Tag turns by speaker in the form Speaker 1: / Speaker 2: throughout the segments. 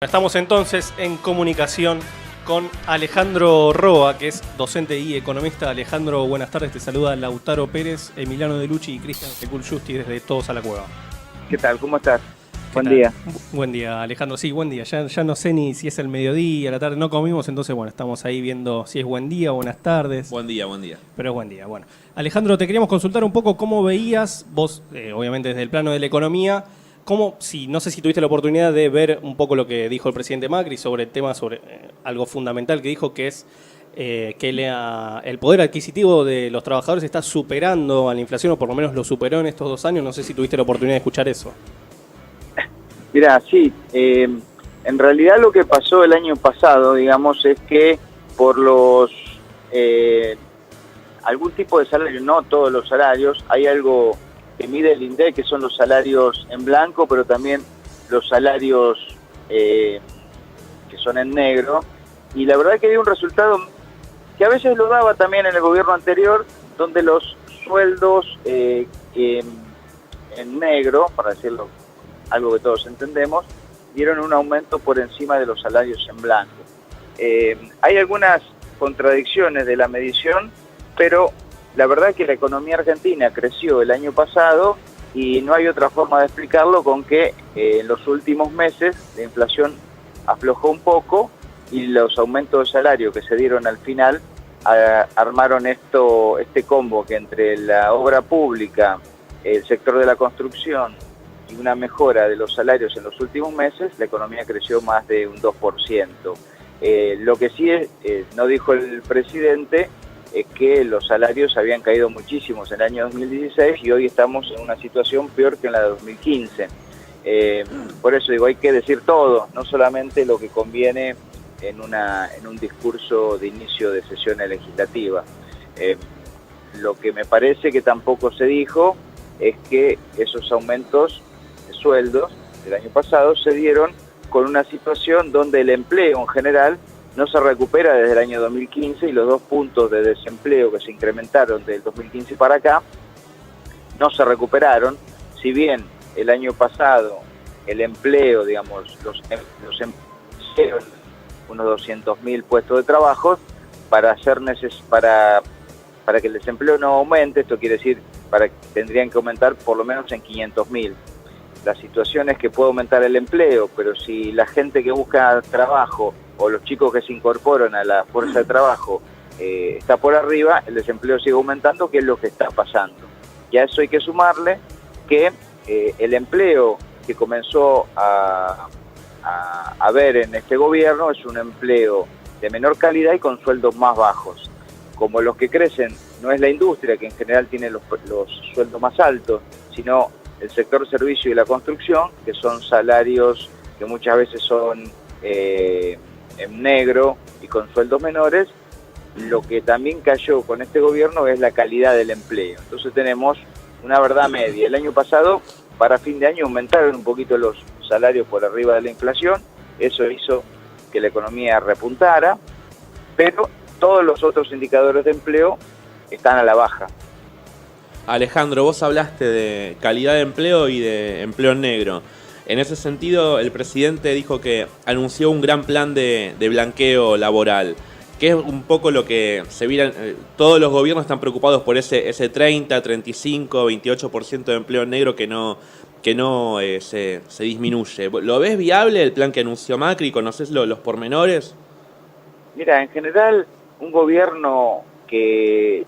Speaker 1: Estamos entonces en comunicación con Alejandro Roa, que es docente y economista. Alejandro, buenas tardes. Te saluda Lautaro Pérez, Emiliano De Lucci y Cristian Secul Justi desde Todos a la Cueva.
Speaker 2: ¿Qué tal? ¿Cómo estás? Buen
Speaker 1: tal?
Speaker 2: día.
Speaker 1: Buen día, Alejandro. Sí, buen día. Ya no sé ni si es el mediodía, la tarde. No comimos, entonces, bueno, estamos ahí viendo si es buen día o buenas tardes.
Speaker 3: Buen día, buen día.
Speaker 1: Pero es buen día. Bueno, Alejandro, te queríamos consultar un poco cómo veías, vos, obviamente desde el plano de la economía, no sé si tuviste la oportunidad de ver un poco lo que dijo el presidente Macri sobre el tema, sobre algo fundamental que dijo, que es que el poder adquisitivo de los trabajadores está superando a la inflación, o por lo menos lo superó en estos 2 años. No sé si tuviste la oportunidad de escuchar eso.
Speaker 2: Mirá, sí, en realidad lo que pasó el año pasado, digamos, es que por algún tipo de salario, no todos los salarios, hay algo que mide el INDEC, que son los salarios en blanco, pero también los salarios que son en negro, y la verdad que hay un resultado que a veces lo daba también en el gobierno anterior, donde los sueldos en negro, para decirlo algo que todos entendemos, dieron un aumento por encima de los salarios en blanco. Hay algunas contradicciones de la medición, pero la verdad es que la economía argentina creció el año pasado y no hay otra forma de explicarlo con que en los últimos meses la inflación aflojó un poco y los aumentos de salario que se dieron al final armaron este combo que entre la obra pública, el sector de la construcción y una mejora de los salarios en los últimos meses, la economía creció más de un 2%. Lo que sí no dijo el presidente es que los salarios habían caído muchísimos en el año 2016 y hoy estamos en una situación peor que en la de 2015. Por eso digo, hay que decir todo, no solamente lo que conviene en un discurso de inicio de sesiones legislativas. Lo que me parece que tampoco se dijo es que esos aumentos de sueldos del año pasado se dieron con una situación donde el empleo en general no se recupera desde el año 2015 y los 2 puntos de desempleo que se incrementaron del 2015 para acá no se recuperaron. Si bien el año pasado el empleo, digamos, los empleos, unos 200.000 puestos de trabajo, para que el desempleo no aumente, esto quiere decir tendrían que aumentar por lo menos en 500.000. La situación es que puede aumentar el empleo, pero si la gente que busca trabajo o los chicos que se incorporan a la fuerza de trabajo está por arriba, el desempleo sigue aumentando, que es lo que está pasando. Y a eso hay que sumarle que el empleo que comenzó a ver en este gobierno es un empleo de menor calidad y con sueldos más bajos. Como los que crecen no es la industria, que en general tiene los sueldos más altos, sino el sector servicio y la construcción, que son salarios que muchas veces son en negro y con sueldos menores. Lo que también cayó con este gobierno es la calidad del empleo. Entonces tenemos una verdad media. El año pasado, para fin de año, aumentaron un poquito los salarios por arriba de la inflación. Eso hizo que la economía repuntara, pero todos los otros indicadores de empleo están a la baja.
Speaker 3: Alejandro, vos hablaste de calidad de empleo y de empleo en negro. En ese sentido, el presidente dijo que anunció un gran plan de blanqueo laboral, que es un poco lo que se mira. Todos los gobiernos están preocupados por ese 30, 35, 28% de empleo en negro que no se disminuye. ¿Lo ves viable el plan que anunció Macri? ¿Conocés los pormenores?
Speaker 2: Mira, en general, un gobierno que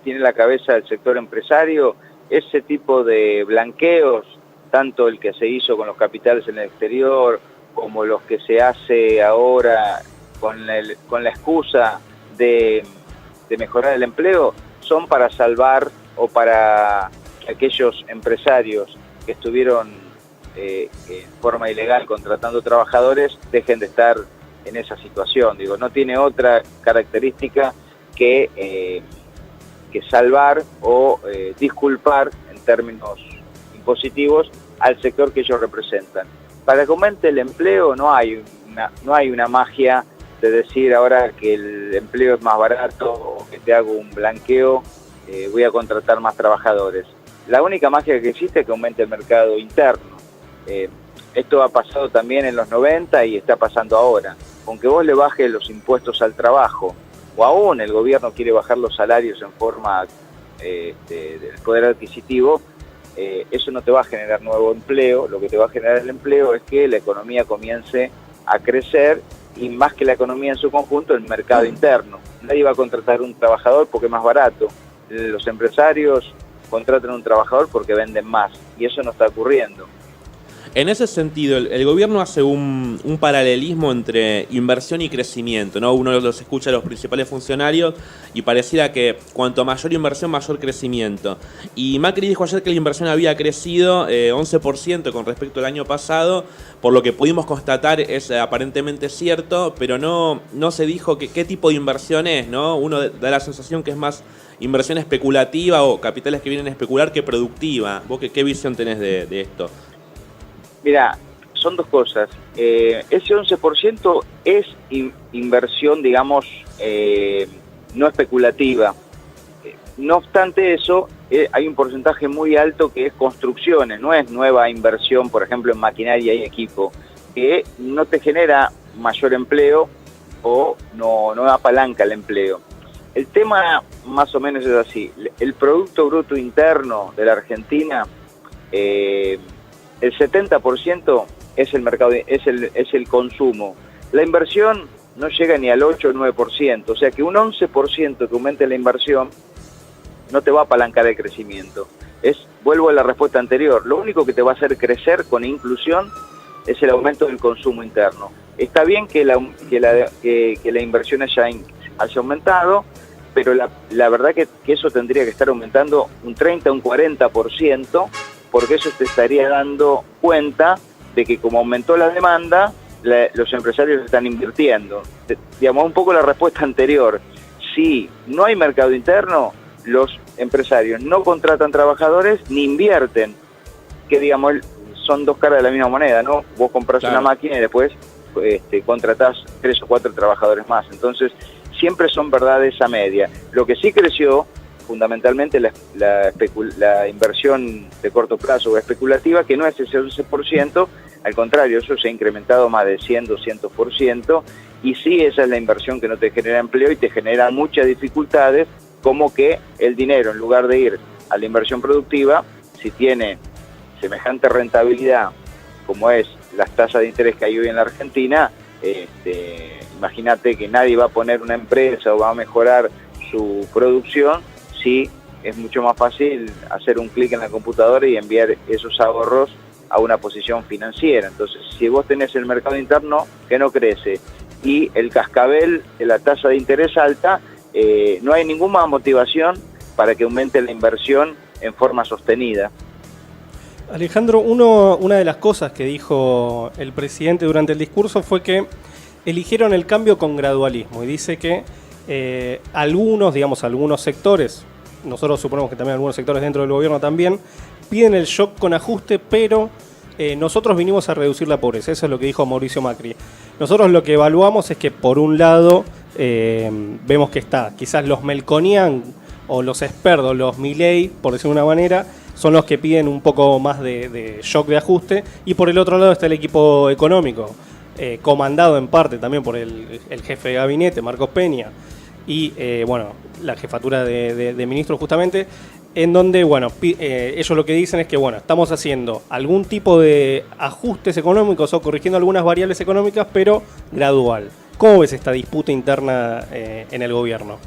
Speaker 2: tiene la cabeza del sector empresario, ese tipo de blanqueos, tanto el que se hizo con los capitales en el exterior, como los que se hace ahora con la excusa de mejorar el empleo, son para salvar o para que aquellos empresarios que estuvieron en forma ilegal contratando trabajadores dejen de estar en esa situación. Digo, no tiene otra característica que salvar o disculpar en términos impositivos al sector que ellos representan. Para que aumente el empleo no hay una magia de decir ahora que el empleo es más barato o que te hago un blanqueo, voy a contratar más trabajadores. La única magia que existe es que aumente el mercado interno. esto ha pasado también en los 90 y está pasando ahora. Aunque vos le bajes los impuestos al trabajo, o aún el gobierno quiere bajar los salarios en forma del poder adquisitivo, eso no te va a generar nuevo empleo. Lo que te va a generar el empleo es que la economía comience a crecer, y más que la economía en su conjunto, el mercado interno. Nadie va a contratar un trabajador porque es más barato. Los empresarios contratan un trabajador porque venden más, y eso no está ocurriendo.
Speaker 3: En ese sentido, el gobierno hace un paralelismo entre inversión y crecimiento, ¿no? Uno los escucha a los principales funcionarios y pareciera que cuanto mayor inversión, mayor crecimiento. Y Macri dijo ayer que la inversión había crecido 11% con respecto al año pasado, por lo que pudimos constatar es aparentemente cierto, pero no se dijo qué tipo de inversión es, ¿no? Uno da la sensación que es más inversión especulativa o capitales que vienen a especular que productiva. ¿Vos qué visión tenés de esto?
Speaker 2: Mira, son dos cosas. Ese 11% es inversión, digamos, no especulativa. No obstante eso, hay un porcentaje muy alto que es construcciones, no es nueva inversión, por ejemplo, en maquinaria y equipo, que no te genera mayor empleo o no apalanca el empleo. El tema más o menos es así. El Producto Bruto Interno de la Argentina, el 70% es el mercado, es el consumo. La inversión no llega ni al 8 o 9%, o sea que un 11% que aumente la inversión no te va a apalancar el crecimiento. Vuelvo a la respuesta anterior, lo único que te va a hacer crecer con inclusión es el aumento del consumo interno. Está bien que la inversión haya aumentado, pero la verdad que eso tendría que estar aumentando un 30 o un 40%, porque eso te estaría dando cuenta de que como aumentó la demanda, los empresarios están invirtiendo. Digamos, un poco la respuesta anterior. Si no hay mercado interno, los empresarios no contratan trabajadores ni invierten, que digamos son dos caras de la misma moneda, ¿no? Vos compras claro. Una máquina y después contratás 3 o 4 trabajadores más. Entonces, siempre son verdades a media. Lo que sí creció fundamentalmente la inversión de corto plazo o especulativa, que no es ese 11%, al contrario, eso se ha incrementado más de 100, 200%, y sí, esa es la inversión que no te genera empleo y te genera muchas dificultades, como que el dinero, en lugar de ir a la inversión productiva, si tiene semejante rentabilidad como es las tasas de interés que hay hoy en la Argentina, imagínate que nadie va a poner una empresa o va a mejorar su producción, sí, es mucho más fácil hacer un clic en la computadora y enviar esos ahorros a una posición financiera. Entonces, si vos tenés el mercado interno que no crece y el cascabel de la tasa de interés alta, no hay ninguna motivación para que aumente la inversión en forma sostenida.
Speaker 1: Alejandro, una de las cosas que dijo el presidente durante el discurso fue que eligieron el cambio con gradualismo, y dice que algunos sectores, nosotros suponemos que también algunos sectores dentro del gobierno también, piden el shock con ajuste, pero nosotros vinimos a reducir la pobreza. Eso es lo que dijo Mauricio Macri. Nosotros lo que evaluamos es que, por un lado, vemos que está quizás los Melconian o los Esperdo, los Milei, por decirlo de una manera, son los que piden un poco más de shock de ajuste, y por el otro lado está el equipo económico, comandado en parte también por el jefe de gabinete, Marcos Peña, y la jefatura de ministros justamente, en donde ellos lo que dicen es que estamos haciendo algún tipo de ajustes económicos o corrigiendo algunas variables económicas, pero gradual. ¿Cómo ves esta disputa interna en el gobierno?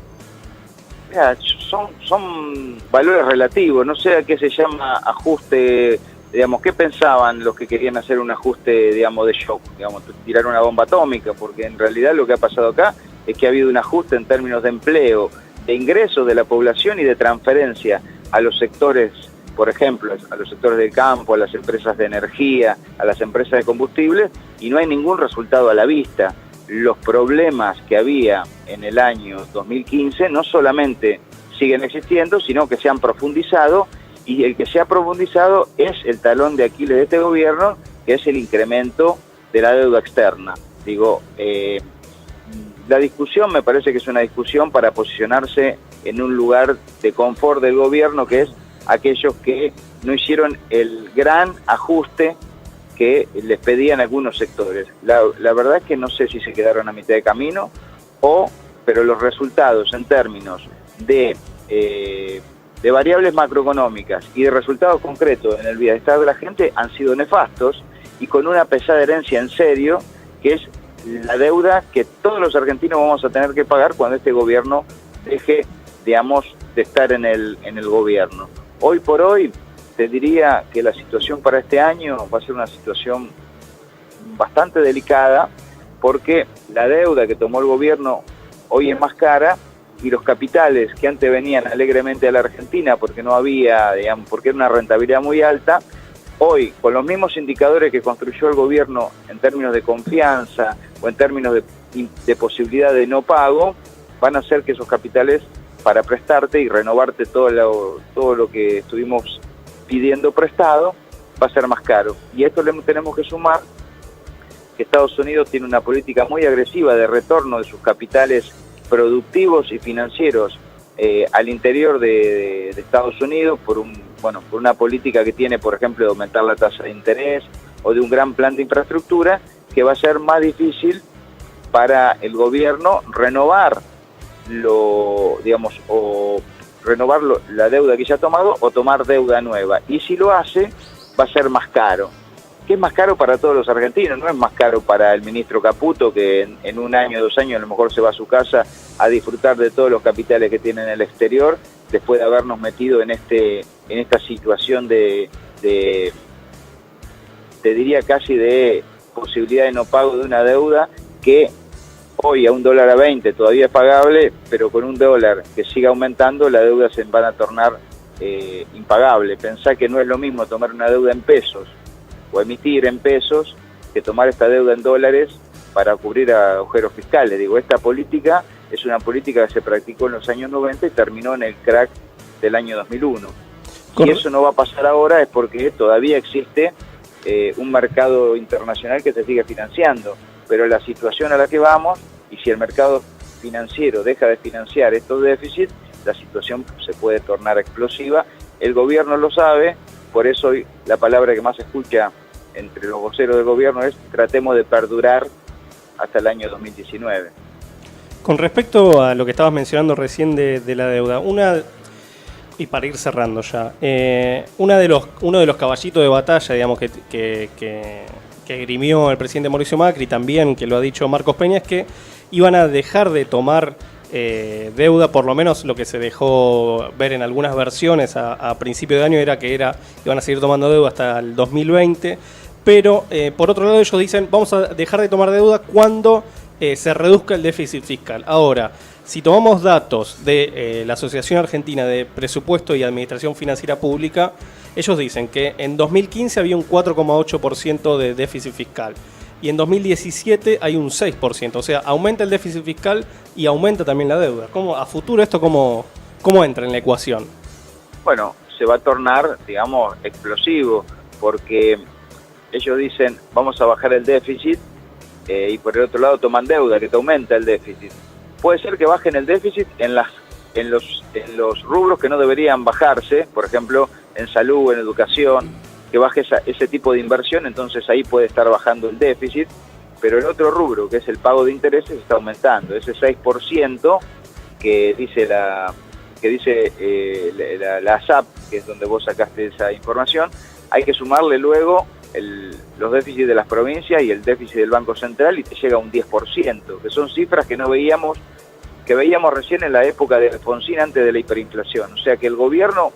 Speaker 2: Mira, son valores relativos, no sé a qué se llama ajuste, digamos, ¿qué pensaban los que querían hacer un ajuste, digamos, de shock, digamos, tirar una bomba atómica? Porque en realidad lo que ha pasado acá es que ha habido un ajuste en términos de empleo, de ingresos de la población y de transferencia a los sectores, por ejemplo, a los sectores del campo, a las empresas de energía, a las empresas de combustible, y no hay ningún resultado a la vista. Los problemas que había en el año 2015 no solamente siguen existiendo, sino que se han profundizado, y el que se ha profundizado es el talón de Aquiles de este gobierno, que es el incremento de la deuda externa. La discusión me parece que es una discusión para posicionarse en un lugar de confort del gobierno, que es aquellos que no hicieron el gran ajuste que les pedían algunos sectores. La verdad es que no sé si se quedaron a mitad de camino pero los resultados en términos de variables macroeconómicas y de resultados concretos en el bienestar de la gente han sido nefastos y con una pesada herencia en serio, que es la deuda que todos los argentinos vamos a tener que pagar cuando este gobierno deje, digamos, de estar en el gobierno. Hoy por hoy, te diría que la situación para este año va a ser una situación bastante delicada, porque la deuda que tomó el gobierno hoy es más cara y los capitales que antes venían alegremente a la Argentina porque no había, digamos, porque era una rentabilidad muy alta, hoy con los mismos indicadores que construyó el gobierno en términos de confianza o en términos de posibilidad de no pago, van a hacer que esos capitales, para prestarte y renovarte todo lo que estuvimos pidiendo prestado, va a ser más caro. Y a esto le tenemos que sumar que Estados Unidos tiene una política muy agresiva de retorno de sus capitales productivos y financieros al interior de Estados Unidos por una política que tiene, por ejemplo, de aumentar la tasa de interés o de un gran plan de infraestructura que va a ser más difícil para el gobierno renovar la deuda que ya ha tomado o tomar deuda nueva. Y si lo hace, va a ser más caro. ¿Qué es más caro para todos los argentinos? No es más caro para el ministro Caputo, que en 1 año, 2 años a lo mejor se va a su casa a disfrutar de todos los capitales que tiene en el exterior, después de habernos metido en esta situación te diría casi de posibilidad de no pago de una deuda que hoy a $1.20 todavía es pagable, pero con $1 que siga aumentando, la deuda se van a tornar impagable. Pensá que no es lo mismo tomar una deuda en pesos o emitir en pesos que tomar esta deuda en dólares para cubrir agujeros fiscales. Digo, esta política es una política que se practicó en los años 90 y terminó en el crack del año 2001. Si eso no va a pasar ahora es porque todavía existe un mercado internacional que se sigue financiando, pero la situación a la que vamos, y si el mercado financiero deja de financiar estos déficits, la situación se puede tornar explosiva. El gobierno lo sabe, por eso hoy la palabra que más se escucha entre los voceros del gobierno es tratemos de perdurar hasta el año 2019.
Speaker 1: Con respecto a lo que estabas mencionando recién de la deuda, y para ir cerrando ya, uno de los caballitos de batalla, digamos, que esgrimió el presidente Mauricio Macri, también que lo ha dicho Marcos Peña, es que iban a dejar de tomar deuda, por lo menos lo que se dejó ver en algunas versiones a principio de año era que iban a seguir tomando deuda hasta el 2020, pero por otro lado ellos dicen vamos a dejar de tomar deuda cuando se reduzca el déficit fiscal. Ahora, si tomamos datos de la Asociación Argentina de Presupuesto y Administración Financiera Pública, ellos dicen que en 2015 había un 4,8% de déficit fiscal y en 2017 hay un 6%. O sea, aumenta el déficit fiscal y aumenta también la deuda. ¿A futuro esto cómo entra en la ecuación?
Speaker 2: Bueno, se va a tornar, digamos, explosivo, porque ellos dicen vamos a bajar el déficit y por el otro lado toman deuda, que te aumenta el déficit. Puede ser que bajen el déficit en los rubros que no deberían bajarse, por ejemplo, en salud, en educación, que baje ese tipo de inversión, entonces ahí puede estar bajando el déficit, pero el otro rubro, que es el pago de intereses, está aumentando. Ese 6% que dice la ASAP, que es donde vos sacaste esa información, hay que sumarle luego los déficits de las provincias y el déficit del Banco Central y te llega a un 10%, que son cifras que veíamos recién en la época de Alfonsín antes de la hiperinflación. O sea que el gobierno,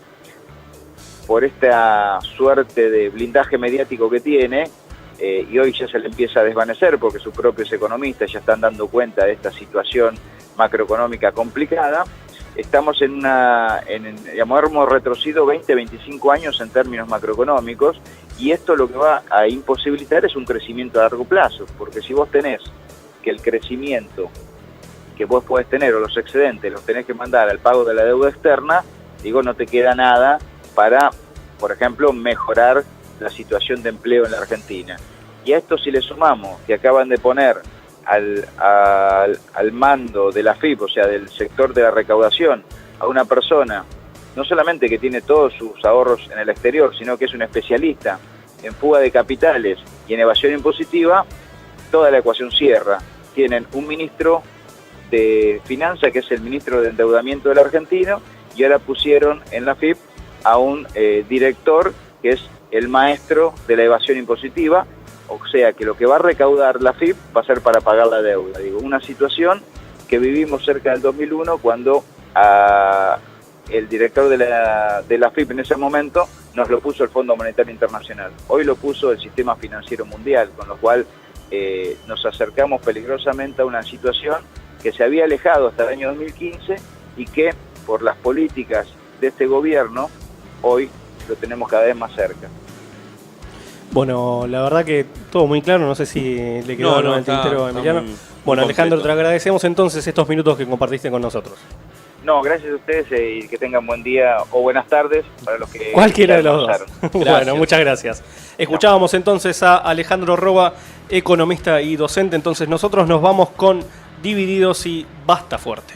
Speaker 2: por esta suerte de blindaje mediático que tiene, y hoy ya se le empieza a desvanecer porque sus propios economistas ya están dando cuenta de esta situación macroeconómica complicada, estamos hemos retrocedido 20, 25 años en términos macroeconómicos, y esto lo que va a imposibilitar es un crecimiento a largo plazo, porque si vos tenés que el crecimiento que vos podés tener o los excedentes los tenés que mandar al pago de la deuda externa, no te queda nada para, por ejemplo, mejorar la situación de empleo en la Argentina. Y a esto si le sumamos que acaban de poner al mando de la AFIP, o sea, del sector de la recaudación, a una persona, no solamente que tiene todos sus ahorros en el exterior, sino que es un especialista en fuga de capitales y en evasión impositiva, toda la ecuación cierra. Tienen un ministro de Finanzas, que es el ministro de Endeudamiento del argentino, y ahora pusieron en la AFIP a un director que es el maestro de la evasión impositiva, o sea que lo que va a recaudar la AFIP va a ser para pagar la deuda. Digo, una situación que vivimos cerca del 2001 cuando el director de la AFIP en ese momento nos lo puso el Fondo Monetario Internacional. Hoy lo puso el Sistema Financiero Mundial, con lo cual nos acercamos peligrosamente a una situación que se había alejado hasta el año 2015 y que por las políticas de este gobierno hoy lo tenemos cada vez más cerca.
Speaker 1: Bueno, la verdad que todo muy claro, no sé si le quedó algo en el tintero a Emiliano. Bueno, Alejandro, te agradecemos entonces estos minutos que compartiste con nosotros.
Speaker 2: No, gracias a ustedes y que tengan buen día o buenas tardes para los que...
Speaker 1: Cualquiera de los dos. Bueno, muchas gracias. Escuchábamos entonces a Alejandro Roba, economista y docente. Entonces nosotros nos vamos con Divididos y Basta Fuerte.